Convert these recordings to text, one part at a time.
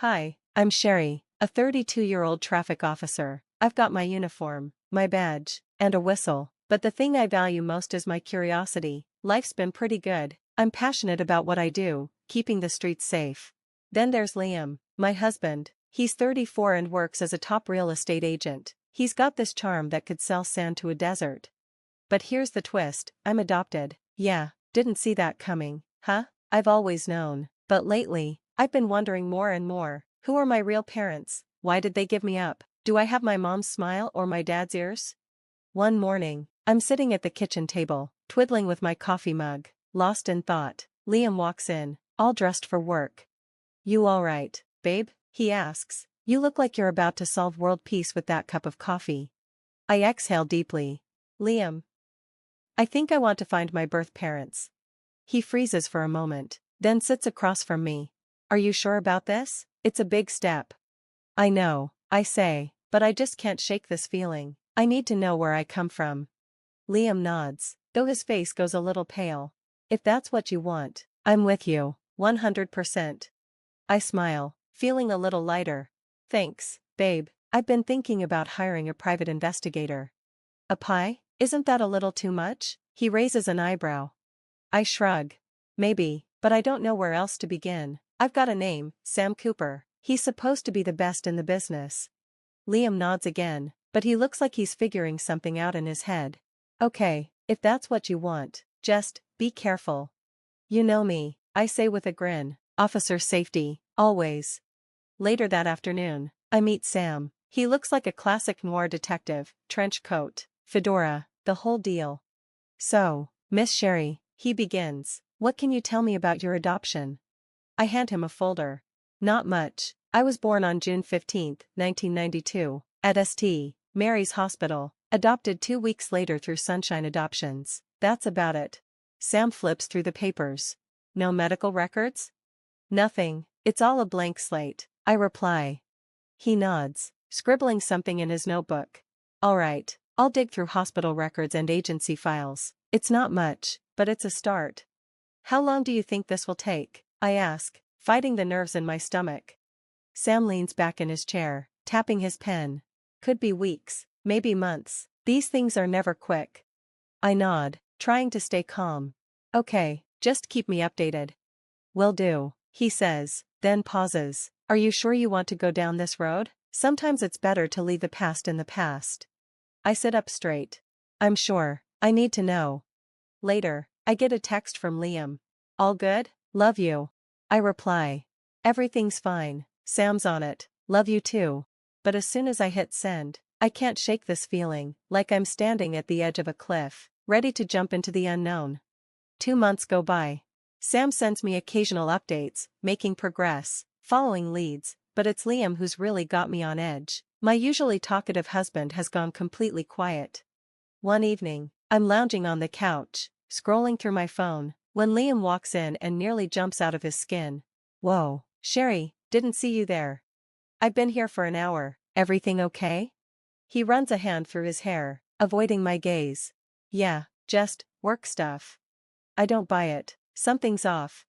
Hi, I'm Sherry, a 32-year-old traffic officer. I've got my uniform, my badge, and a whistle, but the thing I value most is my curiosity. Life's been pretty good. I'm passionate about what I do, keeping the streets safe. Then there's Liam, my husband. He's 34 and works as a top real estate agent. He's got this charm that could sell sand to a desert. But here's the twist, I'm adopted. Yeah, didn't see that coming, huh? I've always known, but lately, I've been wondering more and more. Who are my real parents? Why did they give me up? Do I have my mom's smile or my dad's ears? One morning, I'm sitting at the kitchen table, twiddling with my coffee mug, lost in thought. Liam walks in, all dressed for work. "You all right, babe?" he asks. "You look like you're about to solve world peace with that cup of coffee." I exhale deeply. "Liam, I think I want to find my birth parents." He freezes for a moment, then sits across from me. "Are you sure about this? It's a big step." "I know," I say, "but I just can't shake this feeling. I need to know where I come from." Liam nods, though his face goes a little pale. "If that's what you want, I'm with you, 100%. I smile, feeling a little lighter. "Thanks, babe. I've been thinking about hiring a private investigator." "A pie? Isn't that a little too much?" He raises an eyebrow. I shrug. "Maybe, but I don't know where else to begin. I've got a name, Sam Cooper. He's supposed to be the best in the business." Liam nods again, but he looks like he's figuring something out in his head. "Okay, if that's what you want, just be careful." "You know me," I say with a grin. "Officer safety, always." Later that afternoon, I meet Sam. He looks like a classic noir detective, trench coat, fedora, the whole deal. "So, Miss Sherry," he begins, "what can you tell me about your adoption?" I hand him a folder. "Not much. I was born on June 15, 1992, at St. Mary's Hospital, adopted 2 weeks later through Sunshine Adoptions. That's about it." Sam flips through the papers. "No medical records?" "Nothing, it's all a blank slate," I reply. He nods, scribbling something in his notebook. "All right, I'll dig through hospital records and agency files. It's not much, but it's a start." "How long do you think this will take?" I ask, fighting the nerves in my stomach. Sam leans back in his chair, tapping his pen. "Could be weeks, maybe months. These things are never quick." I nod, trying to stay calm. "Okay, just keep me updated." "Will do," he says, then pauses. "Are you sure you want to go down this road? Sometimes it's better to leave the past in the past." I sit up straight. "I'm sure. I need to know." Later, I get a text from Liam. "All good? Love you." I reply. "Everything's fine. Sam's on it. Love you too." But as soon as I hit send, I can't shake this feeling, like I'm standing at the edge of a cliff, ready to jump into the unknown. 2 months go by. Sam sends me occasional updates, making progress, following leads, but it's Liam who's really got me on edge. My usually talkative husband has gone completely quiet. One evening, I'm lounging on the couch, scrolling through my phone, when Liam walks in and nearly jumps out of his skin. "Whoa, Sherry, didn't see you there. I've been here for an hour, everything okay?" He runs a hand through his hair, avoiding my gaze. "Yeah, just work stuff." I don't buy it. Something's off.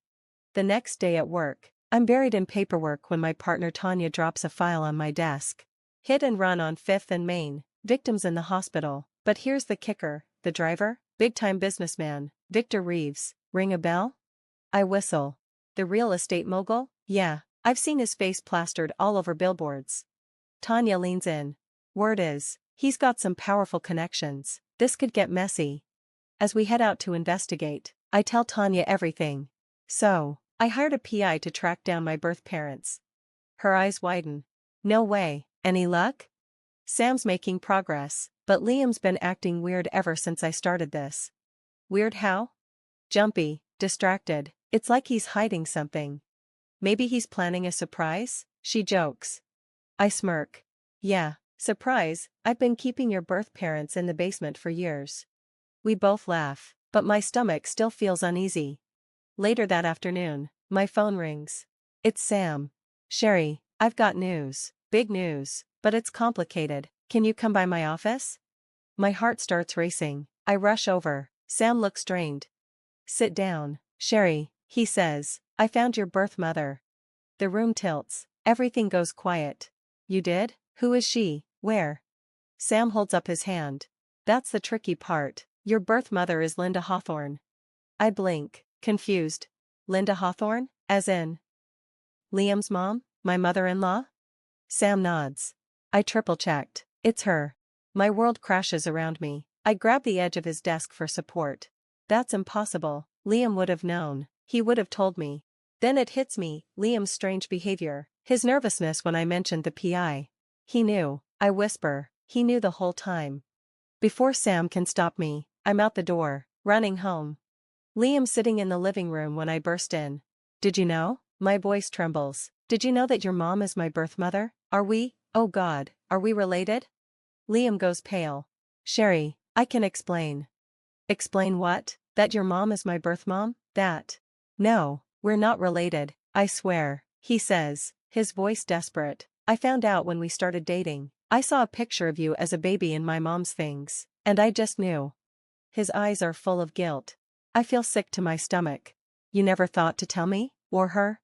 The next day at work, I'm buried in paperwork when my partner Tanya drops a file on my desk. "Hit and run on 5th and Main, victims in the hospital." But here's the kicker, the driver, big-time businessman, Victor Reeves. Ring a bell? I whistle. "The real estate mogul? Yeah, I've seen his face plastered all over billboards." Tanya leans in. "Word is, he's got some powerful connections. This could get messy." As we head out to investigate, I tell Tanya everything. "So, I hired a PI to track down my birth parents." Her eyes widen. "No way, any luck?" "Sam's making progress, but Liam's been acting weird ever since I started this." "Weird how?" "Jumpy, distracted, it's like he's hiding something." "Maybe he's planning a surprise?" she jokes. I smirk. "Yeah, surprise, I've been keeping your birth parents in the basement for years." We both laugh, but my stomach still feels uneasy. Later that afternoon, my phone rings. It's Sam. "Sherry, I've got news, big news, but it's complicated. Can you come by my office?" My heart starts racing. I rush over. Sam looks strained. "Sit down, Sherry," he says. "I found your birth mother." The room tilts. Everything goes quiet. You did? Who is she? Where? Sam holds up his hand. That's the tricky part. Your birth mother is Linda Hawthorne. I blink, confused. Linda Hawthorne? As in Liam's mom? My mother-in-law? Sam nods. I triple-checked. It's her. My world crashes around me. I grab the edge of his desk for support. That's impossible. Liam would have known. He would have told me. Then it hits me, Liam's strange behavior. His nervousness when I mentioned the PI. He knew. I whisper. He knew the whole time. Before Sam can stop me, I'm out the door, running home. Liam's sitting in the living room when I burst in. Did you know? My voice trembles. Did you know that your mom is my birth mother? Are we? Oh God, are we related? Liam goes pale. Sherry, I can explain. Explain what? That your mom is my birth mom? That. No, we're not related, I swear, he says, his voice desperate. I found out when we started dating. I saw a picture of you as a baby in my mom's things, and I just knew. His eyes are full of guilt. I feel sick to my stomach. You never thought to tell me, or her?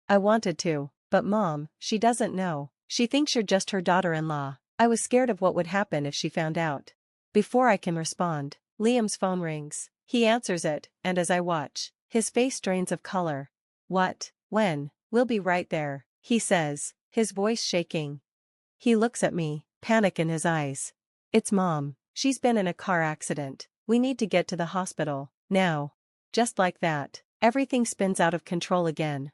I wanted to, but Mom, she doesn't know. She thinks you're just her daughter-in-law. I was scared of what would happen if she found out. Before I can respond, Liam's phone rings. He answers it, and as I watch, his face drains of color. What? When? We'll be right there, he says, his voice shaking. He looks at me, panic in his eyes. It's Mom. She's been in a car accident. We need to get to the hospital, now. Just like that, everything spins out of control again.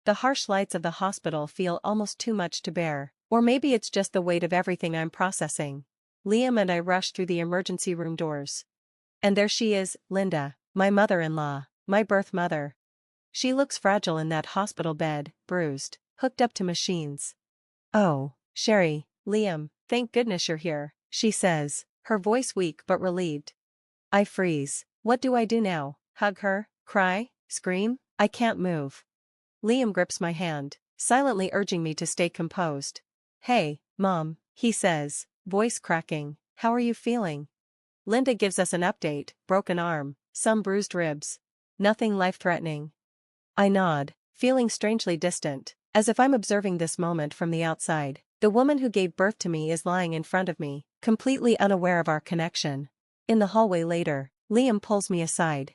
The harsh lights of the hospital feel almost too much to bear, or maybe it's just the weight of everything I'm processing. Liam and I rush through the emergency room doors. And there she is, Linda, my mother-in-law, my birth mother. She looks fragile in that hospital bed, bruised, hooked up to machines. Oh, Sherry, Liam, thank goodness you're here, she says, her voice weak but relieved. I freeze. What do I do now? Hug her? Cry? Scream? I can't move. Liam grips my hand, silently urging me to stay composed. Hey, Mom, he says, voice cracking, how are you feeling? Linda gives us an update, broken arm, some bruised ribs. Nothing life-threatening. I nod, feeling strangely distant, as if I'm observing this moment from the outside. The woman who gave birth to me is lying in front of me, completely unaware of our connection. In the hallway later, Liam pulls me aside.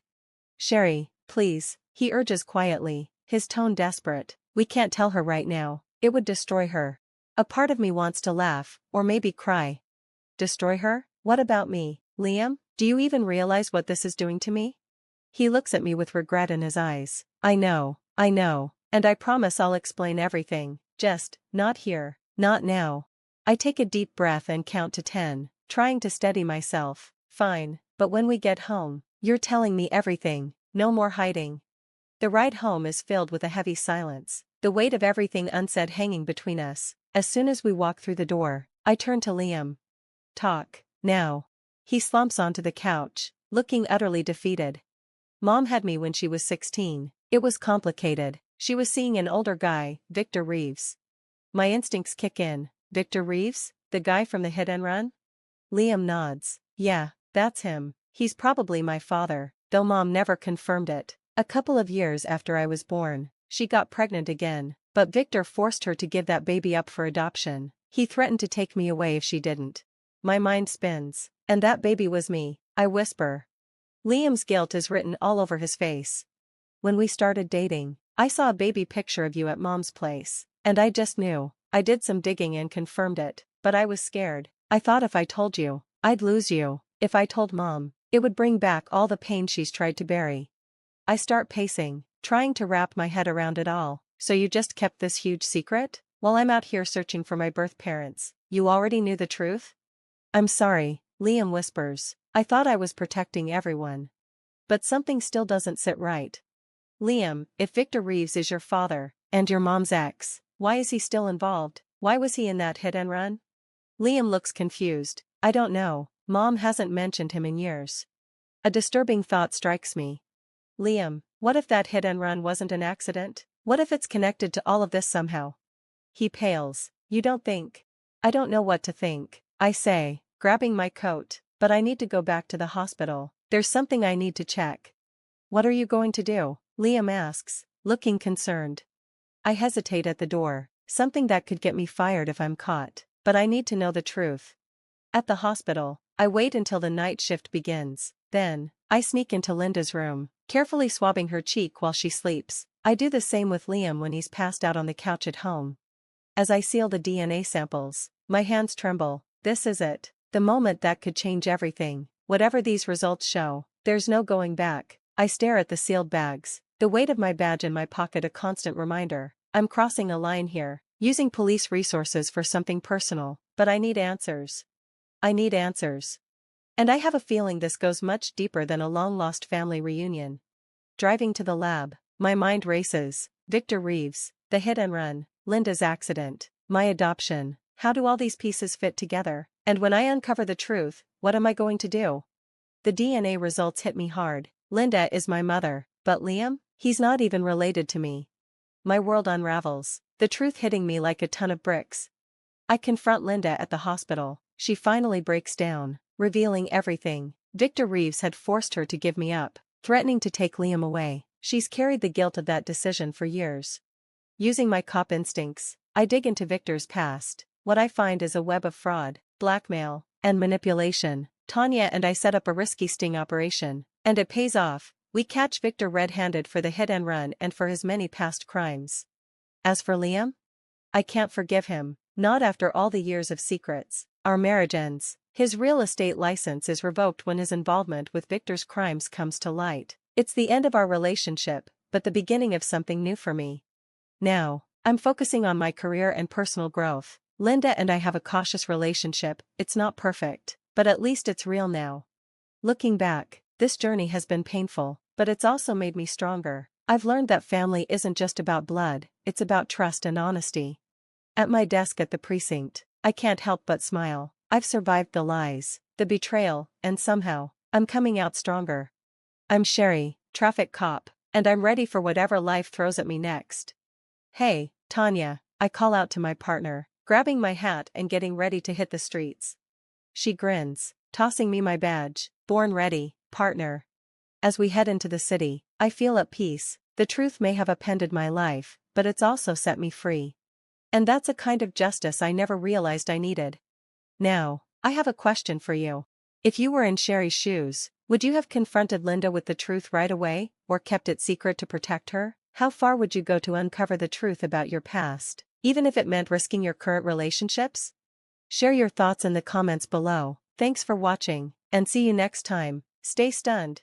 Sherry, please, he urges quietly, his tone desperate. We can't tell her right now. It would destroy her. A part of me wants to laugh, or maybe cry. Destroy her? What about me, Liam? Do you even realize what this is doing to me? He looks at me with regret in his eyes. I know, and I promise I'll explain everything, just, not here, not now. I take a deep breath and count to 10, trying to steady myself. Fine, but when we get home, you're telling me everything, no more hiding. The ride home is filled with a heavy silence, the weight of everything unsaid hanging between us. As soon as we walk through the door, I turn to Liam. Talk, now. He slumps onto the couch, looking utterly defeated. Mom had me when she was 16. It was complicated. She was seeing an older guy, Victor Reeves. My instincts kick in. Victor Reeves? The guy from the hit and run? Liam nods. Yeah, that's him. He's probably my father, though Mom never confirmed it. A couple of years after I was born, she got pregnant again, but Victor forced her to give that baby up for adoption. He threatened to take me away if she didn't. My mind spins. And that baby was me, I whisper. Liam's guilt is written all over his face. When we started dating, I saw a baby picture of you at Mom's place, and I just knew. I did some digging and confirmed it, but I was scared. I thought if I told you, I'd lose you. If I told Mom, it would bring back all the pain she's tried to bury. I start pacing, trying to wrap my head around it all. So you just kept this huge secret? While I'm out here searching for my birth parents, you already knew the truth? I'm sorry, Liam whispers. I thought I was protecting everyone. But something still doesn't sit right. Liam, if Victor Reeves is your father, and your mom's ex, why is he still involved? Why was he in that hit and run? Liam looks confused. I don't know. Mom hasn't mentioned him in years. A disturbing thought strikes me. Liam, what if that hit and run wasn't an accident? What if it's connected to all of this somehow? He pales. You don't think? I don't know what to think, I say, grabbing my coat, but I need to go back to the hospital. There's something I need to check. What are you going to do? Liam asks, looking concerned. I hesitate at the door. something that could get me fired if I'm caught. But I need to know the truth. At the hospital, I wait until the night shift begins. Then, I sneak into Linda's room, carefully swabbing her cheek while she sleeps. I do the same with Liam when he's passed out on the couch at home. As I seal the DNA samples, my hands tremble. This is it. The moment that could change everything. Whatever these results show, there's no going back. I stare at the sealed bags, the weight of my badge in my pocket a constant reminder. I'm crossing a line here, using police resources for something personal, but I need answers. I need answers. And I have a feeling this goes much deeper than a long-lost family reunion. Driving to the lab, my mind races. Victor Reeves, the hit and run, Linda's accident, my adoption. How do all these pieces fit together? And when I uncover the truth, what am I going to do? The DNA results hit me hard. Linda is my mother, but Liam? He's not even related to me. My world unravels, the truth hitting me like a ton of bricks. I confront Linda at the hospital. She finally breaks down, revealing everything. Victor Reeves had forced her to give me up, threatening to take Liam away. She's carried the guilt of that decision for years. Using my cop instincts, I dig into Victor's past. What I find is a web of fraud, blackmail, and manipulation. Tanya and I set up a risky sting operation, and it pays off. We catch Victor red-handed for the hit and run and for his many past crimes. As for Liam? I can't forgive him, not after all the years of secrets. Our marriage ends. His real estate license is revoked when his involvement with Victor's crimes comes to light. It's the end of our relationship, but the beginning of something new for me. Now, I'm focusing on my career and personal growth. Linda and I have a cautious relationship. It's not perfect, but at least it's real now. Looking back, this journey has been painful, but it's also made me stronger. I've learned that family isn't just about blood, it's about trust and honesty. At my desk at the precinct, I can't help but smile. I've survived the lies, the betrayal, and somehow, I'm coming out stronger. I'm Sherry, traffic cop, and I'm ready for whatever life throws at me next. Hey, Tanya, I call out to my partner, grabbing my hat and getting ready to hit the streets. She grins, tossing me my badge. Born ready, partner. As we head into the city, I feel at peace. The truth may have upended my life, but it's also set me free. And that's a kind of justice I never realized I needed. Now, I have a question for you. If you were in Sherry's shoes, would you have confronted Linda with the truth right away, or kept it secret to protect her? How far would you go to uncover the truth about your past, even if it meant risking your current relationships? Share your thoughts in the comments below. Thanks for watching, and see you next time. Stay stunned.